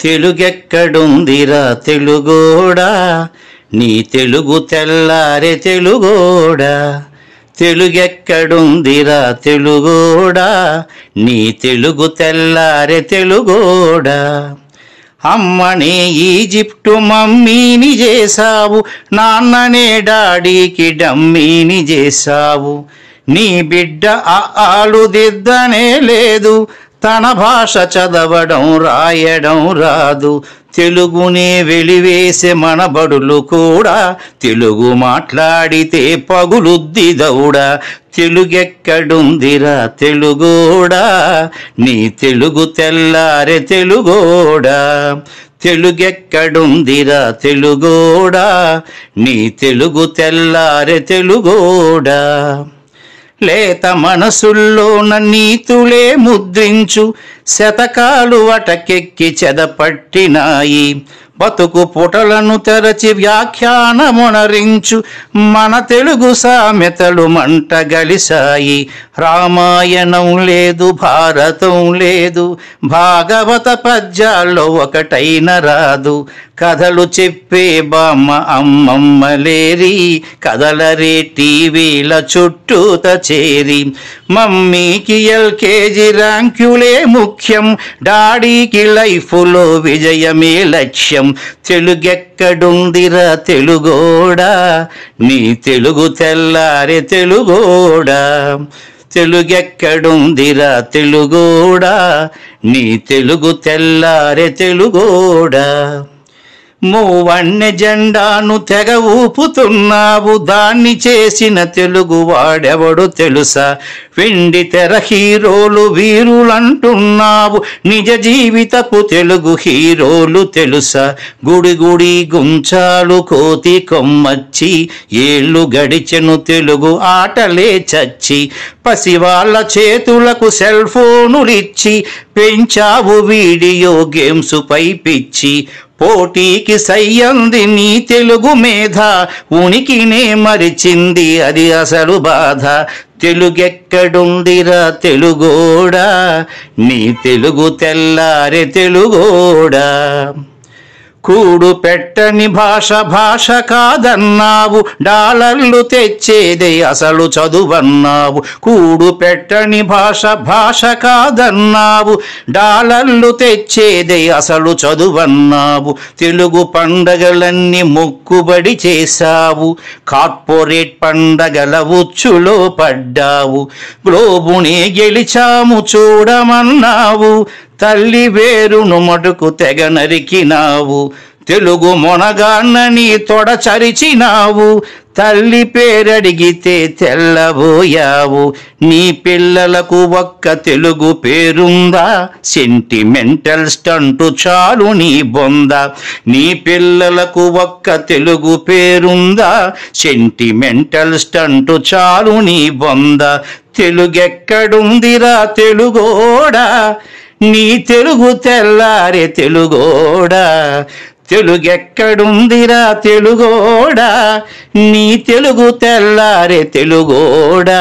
తెలుగెక్కడుందిరా తెలుగోడా, నీ తెలుగు తెల్లారే తెలుగోడా. తెలుగెక్కడుందిరా తెలుగోడా, నీ తెలుగు తెల్లారే తెలుగోడా. అమ్మనే ఈజిప్టు మమ్మీని చేశావు, నాన్ననే డాడీకి డమ్మీని చేశావు. నీ బిడ్డ ఆలు దిద్దనే లేదు, తన భాష చదవడం రాయడం రాదు. తెలుగునే వెలివేసే మన బడులు కూడా తెలుగు మాట్లాడితే పగులుద్ది దౌడా. తెలుగెక్కడుందిరా తెలుగోడా, నీ తెలుగు తెల్లారే తెలుగోడా. తెలుగెక్కడుందిరా తెలుగోడా, నీ తెలుగు తెల్లారే తెలుగోడా. లేత మనసుల్లోన నీతులే ముద్రించు, శతకాలు అటకెక్కి చెదపట్టినాయి. బతుకు పుటలను తెరచి వ్యాఖ్యానమునరించు, మన తెలుగు సామెతలు మంట గలిసాయి. రామాయణం లేదు, భారతం లేదు, భాగవత పద్యాల్లో ఒకటైన రాదు. కథలు చెప్పే బామ్మ అమ్మమ్మ లేరి, కథలరే టీవీల చుట్టూత చేరి. మమ్మీకి ఎల్కేజీ ర్యాంకులే ముఖ్యం, డాడీకి లైఫ్లో విజయమే లక్ష్యం. తెలుగెక్కడుందిరా తెలుగోడా, నీ తెలుగు తెల్లారే తెలుగోడా. తెలుగెక్కడుందిరా తెలుగోడా, నీ తెలుగు తెల్లారే తెలుగోడా. మూవన్నె జెండాను తెగ ఊపుతున్నావు, దాన్ని చేసిన తెలుగు వాడెవడు తెలుసా. వెండి తెర హీరోలు వీరులంటున్నావు, నిజ జీవితపు తెలుగు హీరోలు తెలుసా. గుడి గుడి గుంచాలు కోతి కొమ్మచ్చి, ఏళ్ళు గడిచెను తెలుగు ఆటలే చచ్చి. పసివాళ్ళ చేతులకు సెల్ ఫోనులిచ్చి, పెంచావు వీడియో గేమ్స్ పై పిచ్చి. పోటీకి సయ్యంది నీ తెలుగు మేధ, ఉనికినే మరిచింది అది అసలు బాధ. తెలుగెక్కడుందిరా తెలుగోడా, నీ తెలుగు తెల్లారే తెలుగోడా. కూడు పెట్టని భాష భాష కాదన్నావు, డాలర్లు తెచ్చేదే అసలు చదువన్నావు. కూడు పెట్టని భాష భాష కాదన్నావు, డాలర్లు తెచ్చేదే అసలు చదువన్నావు. తెలుగు పండగలన్నీ మొక్కుబడి చేశావు, కార్పొరేట్ పండగల ఉచ్చులో పడ్డావు. గ్లోబునే గెలిచాము చూడమన్నావు, తల్లి వేరును మటుకు తెగ నరికినావు. తెలుగు మొనగాన్నని తొడచరిచినావు, తల్లి పేరడిగితే తెల్లబోయావు. నీ పిల్లలకు ఒక్క తెలుగు పేరుందా, సెంటిమెంటల్ స్టంటు చాలు నీ బొంద. నీ పిల్లలకు ఒక్క తెలుగు పేరుందా, సెంటిమెంటల్ స్టంటు చాలు నీ బొంద. తెలుగెక్కడుందిరా తెలుగోడా, నీ తెలుగు తెల్లారే తెలుగోడా. తెలుగెక్కడుందిరా తెలుగోడా, నీ తెలుగు తెల్లారే తెలుగోడా.